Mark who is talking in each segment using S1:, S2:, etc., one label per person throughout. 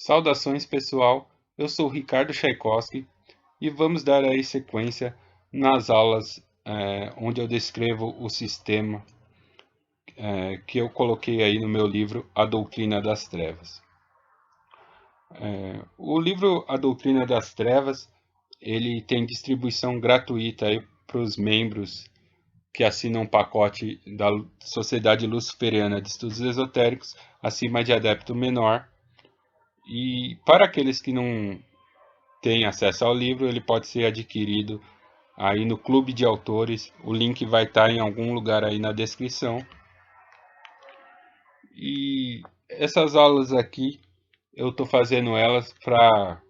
S1: Saudações pessoal, eu sou o Ricardo Tchaikovsky e vamos dar aí sequência nas aulas onde eu descrevo o sistema que eu coloquei aí no meu livro A Doutrina das Trevas. O livro A Doutrina das Trevas ele tem distribuição gratuita aí para os membros que assinam um pacote da Sociedade Luciferiana de Estudos Esotéricos acima de adepto menor. E para aqueles que não têm acesso ao livro, ele pode ser adquirido aí no Clube de Autores. O link vai estar em algum lugar aí na descrição. E essas aulas aqui, eu estou fazendo elas para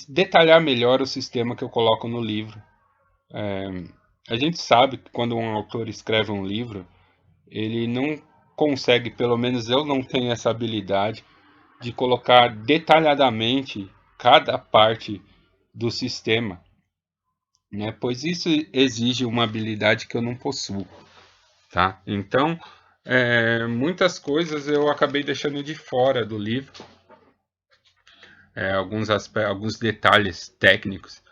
S1: detalhar melhor o sistema que eu coloco no livro. A gente sabe que quando um autor escreve um livro, ele não consegue, pelo menos eu não tenho essa habilidade, de colocar detalhadamente cada parte do sistema, né? Pois isso exige uma habilidade que eu não possuo, tá? Então, muitas coisas eu acabei deixando de fora do livro, alguns detalhes técnicos,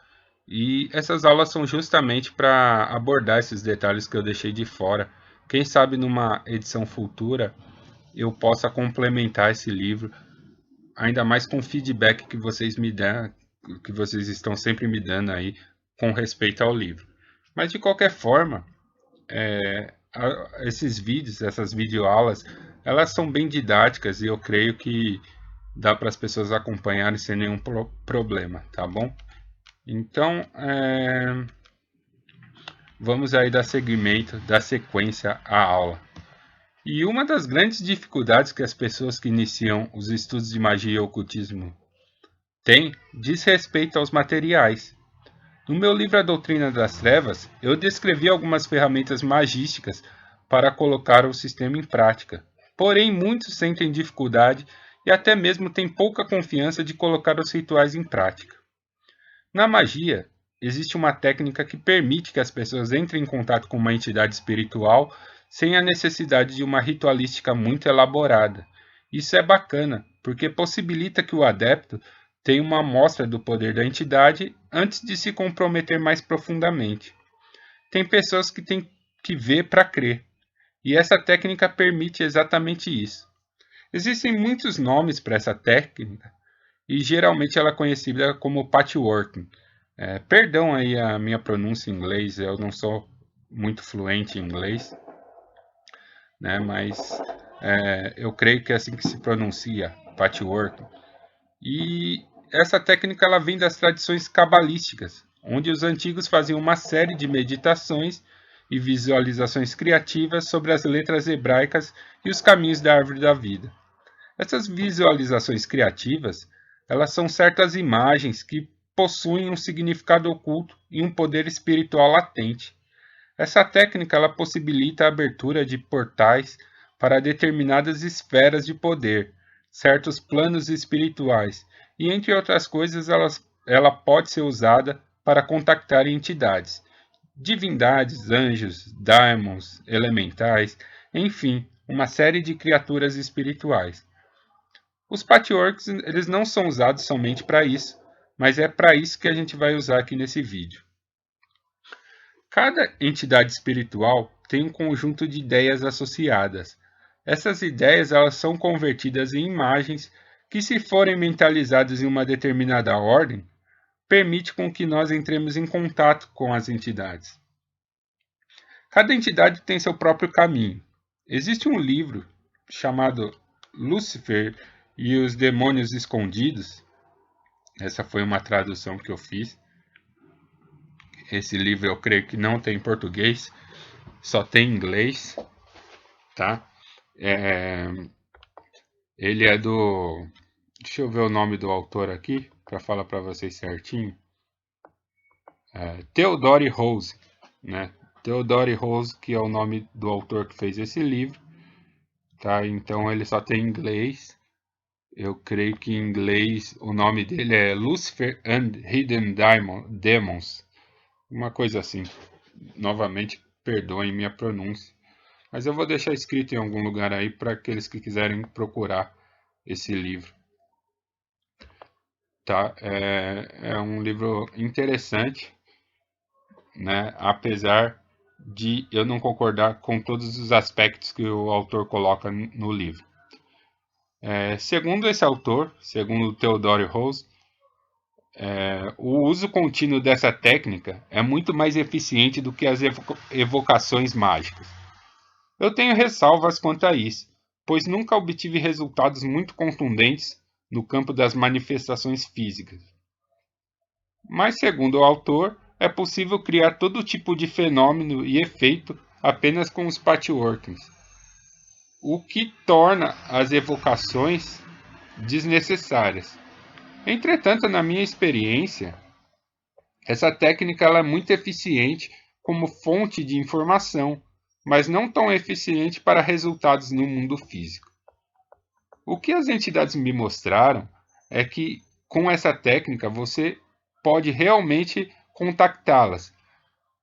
S1: e essas aulas são justamente para abordar esses detalhes que eu deixei de fora. Quem sabe numa edição futura eu possa complementar esse livro, ainda mais com o feedback que vocês me dão, que vocês estão sempre me dando aí com respeito ao livro. Mas de qualquer forma, esses vídeos, essas videoaulas, elas são bem didáticas e eu creio que dá para as pessoas acompanharem sem nenhum problema, tá bom? Então, vamos aí dar seguimento, dar sequência à aula. E uma das grandes dificuldades que as pessoas que iniciam os estudos de magia e ocultismo têm diz respeito aos materiais. No meu livro A Doutrina das Trevas, eu descrevi algumas ferramentas magísticas para colocar o sistema em prática. Porém, muitos sentem dificuldade e até mesmo têm pouca confiança de colocar os rituais em prática. Na magia, existe uma técnica que permite que as pessoas entrem em contato com uma entidade espiritual sem a necessidade de uma ritualística muito elaborada. Isso é bacana, porque possibilita que o adepto tenha uma amostra do poder da entidade antes de se comprometer mais profundamente. Tem pessoas que têm que ver para crer, e essa técnica permite exatamente isso. Existem muitos nomes para essa técnica, e geralmente ela é conhecida como patchworking. Perdão aí a minha pronúncia em inglês, eu não sou muito fluente em inglês, né? Mas eu creio que é assim que se pronuncia, patchwork. E essa técnica ela vem das tradições cabalísticas, onde os antigos faziam uma série de meditações e visualizações criativas sobre as letras hebraicas e os caminhos da árvore da vida. Essas visualizações criativas, elas são certas imagens que possuem um significado oculto e um poder espiritual latente. Essa técnica ela possibilita a abertura de portais para determinadas esferas de poder, certos planos espirituais, e entre outras coisas ela pode ser usada para contactar entidades, divindades, anjos, daimons, elementais, enfim, uma série de criaturas espirituais. Os patchworks eles não são usados somente para isso, mas é para isso que a gente vai usar aqui nesse vídeo. Cada entidade espiritual tem um conjunto de ideias associadas. Essas ideias elas são convertidas em imagens que, se forem mentalizadas em uma determinada ordem, permite com que nós entremos em contato com as entidades. Cada entidade tem seu próprio caminho. Existe um livro chamado Lúcifer e os Demônios Escondidos. Essa foi uma tradução que eu fiz. Esse livro eu creio que não tem em português, só tem em inglês, tá? Ele é do... Deixa eu ver o nome do autor aqui, para falar para vocês certinho. Theodore Rose, né? Theodore Rose, que é o nome do autor que fez esse livro, tá? Então ele só tem em inglês. Eu creio que em inglês o nome dele é Lucifer and Hidden Demons, uma coisa assim. Novamente, perdoem minha pronúncia, mas eu vou deixar escrito em algum lugar aí para aqueles que quiserem procurar esse livro. Tá? É um livro interessante, né? Apesar de eu não concordar com todos os aspectos que o autor coloca no livro. Segundo esse autor, segundo Theodore Rose, o uso contínuo dessa técnica é muito mais eficiente do que as evocações mágicas. Eu tenho ressalvas quanto a isso, pois nunca obtive resultados muito contundentes no campo das manifestações físicas. Mas, segundo o autor, é possível criar todo tipo de fenômeno e efeito apenas com os patchworks, o que torna as evocações desnecessárias. Entretanto, na minha experiência, essa técnica ela é muito eficiente como fonte de informação, mas não tão eficiente para resultados no mundo físico. O que as entidades me mostraram é que com essa técnica você pode realmente contactá-las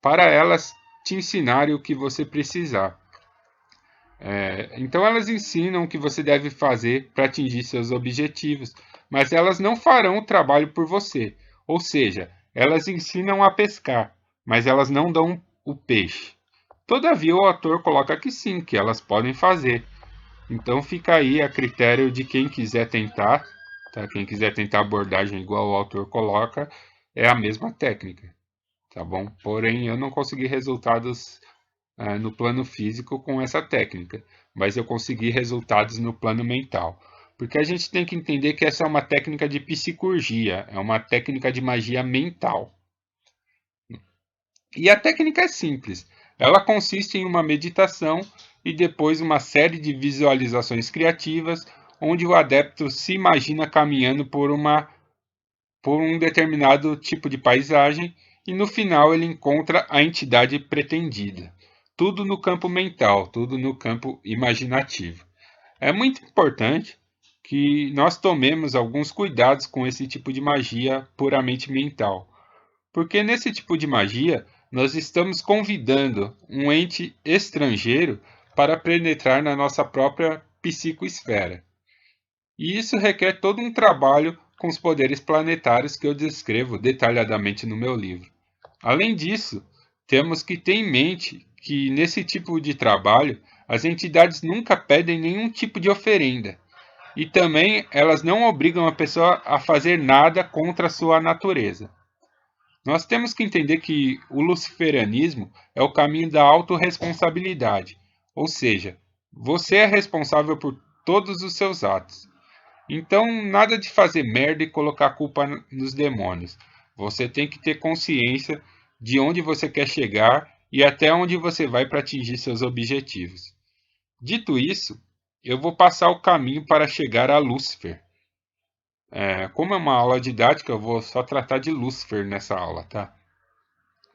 S1: para elas te ensinarem o que você precisar. Então elas ensinam o que você deve fazer para atingir seus objetivos, mas elas não farão o trabalho por você. Ou seja, elas ensinam a pescar, mas elas não dão o peixe. Todavia, o autor coloca que sim, que elas podem fazer. Então fica aí a critério de quem quiser tentar, tá? Quem quiser tentar abordagem igual o autor coloca, é a mesma técnica, tá bom? Porém, eu não consegui resultados no plano físico com essa técnica, mas eu consegui resultados no plano mental. Porque a gente tem que entender que essa é uma técnica de psicurgia, é uma técnica de magia mental. E a técnica é simples. Ela consiste em uma meditação e depois uma série de visualizações criativas, onde o adepto se imagina caminhando por um determinado tipo de paisagem e no final ele encontra a entidade pretendida. Tudo no campo mental, tudo no campo imaginativo. É muito importante que nós tomemos alguns cuidados com esse tipo de magia puramente mental, porque nesse tipo de magia nós estamos convidando um ente estrangeiro para penetrar na nossa própria psicoesfera. E isso requer todo um trabalho com os poderes planetários que eu descrevo detalhadamente no meu livro. Além disso, temos que ter em mente que nesse tipo de trabalho as entidades nunca pedem nenhum tipo de oferenda. E também elas não obrigam a pessoa a fazer nada contra a sua natureza. Nós temos que entender que o luciferianismo é o caminho da autorresponsabilidade, ou seja, você é responsável por todos os seus atos. Então, nada de fazer merda e colocar a culpa nos demônios. Você tem que ter consciência de onde você quer chegar e até onde você vai para atingir seus objetivos. Dito isso, eu vou passar o caminho para chegar a Lúcifer. Como é uma aula didática, eu vou só tratar de Lúcifer nessa aula, tá?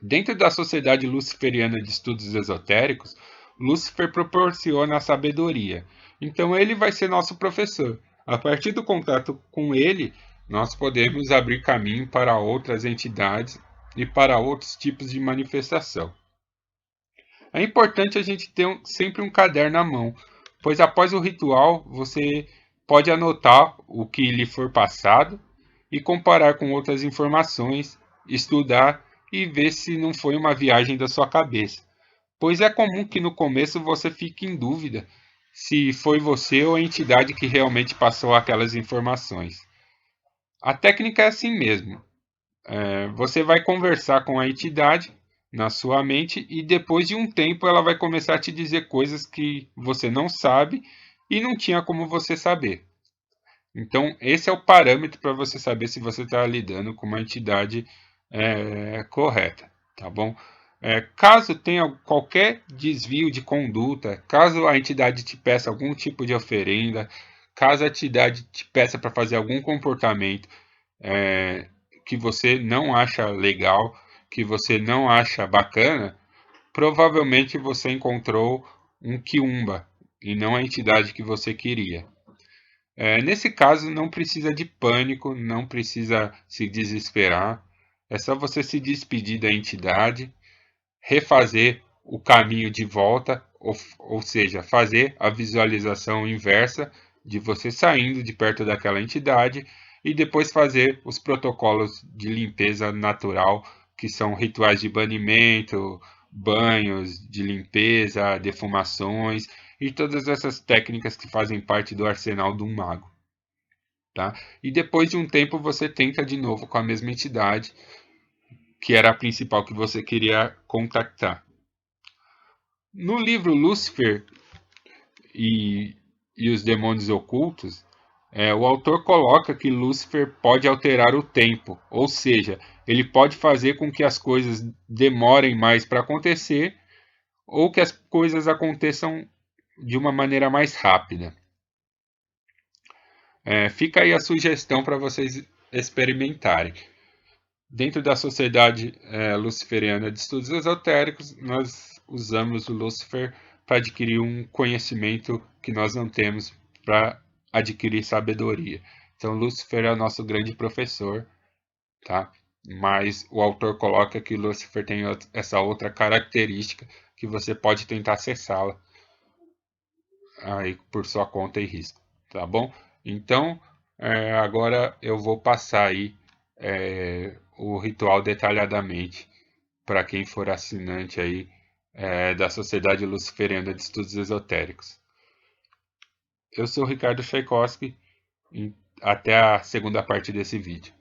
S1: Dentro da Sociedade Luciferiana de Estudos Esotéricos, Lúcifer proporciona a sabedoria. Então ele vai ser nosso professor. A partir do contato com ele, nós podemos abrir caminho para outras entidades e para outros tipos de manifestação. É importante a gente ter sempre um caderno à mão, pois após o ritual você pode anotar o que lhe for passado e comparar com outras informações, estudar e ver se não foi uma viagem da sua cabeça. Pois é comum que no começo você fique em dúvida se foi você ou a entidade que realmente passou aquelas informações. A técnica é assim mesmo. Você vai conversar com a entidade na sua mente e depois de um tempo ela vai começar a te dizer coisas que você não sabe e não tinha como você saber. Então, esse é o parâmetro para você saber se você está lidando com uma entidade correta, tá bom? Caso tenha qualquer desvio de conduta, caso a entidade te peça algum tipo de oferenda, caso a entidade te peça para fazer algum comportamento que você não acha legal, que você não acha bacana, provavelmente você encontrou um quiumba e não a entidade que você queria. Nesse caso, não precisa de pânico, não precisa se desesperar. É só você se despedir da entidade, refazer o caminho de volta, ou seja, fazer a visualização inversa de você saindo de perto daquela entidade e depois fazer os protocolos de limpeza natural, que são rituais de banimento, banhos de limpeza, defumações e todas essas técnicas que fazem parte do arsenal de um mago. Tá? E depois de um tempo você tenta de novo com a mesma entidade, que era a principal que você queria contactar. No livro Lúcifer e, e os Demônios Ocultos, o autor coloca que Lúcifer pode alterar o tempo, ou seja, ele pode fazer com que as coisas demorem mais para acontecer ou que as coisas aconteçam de uma maneira mais rápida. Fica aí a sugestão para vocês experimentarem. Dentro da Sociedade Luciferiana de Estudos Esotéricos, nós usamos o Lúcifer para adquirir um conhecimento que nós não temos para adquirir sabedoria. Então, Lúcifer é o nosso grande professor, tá? Mas o autor coloca que Lúcifer tem essa outra característica que você pode tentar acessá-la aí por sua conta e risco, tá bom? Então, agora eu vou passar aí o ritual detalhadamente para quem for assinante aí da Sociedade Luciferiana de Estudos Esotéricos. Eu sou Ricardo Tchaikovsky, até a segunda parte desse vídeo.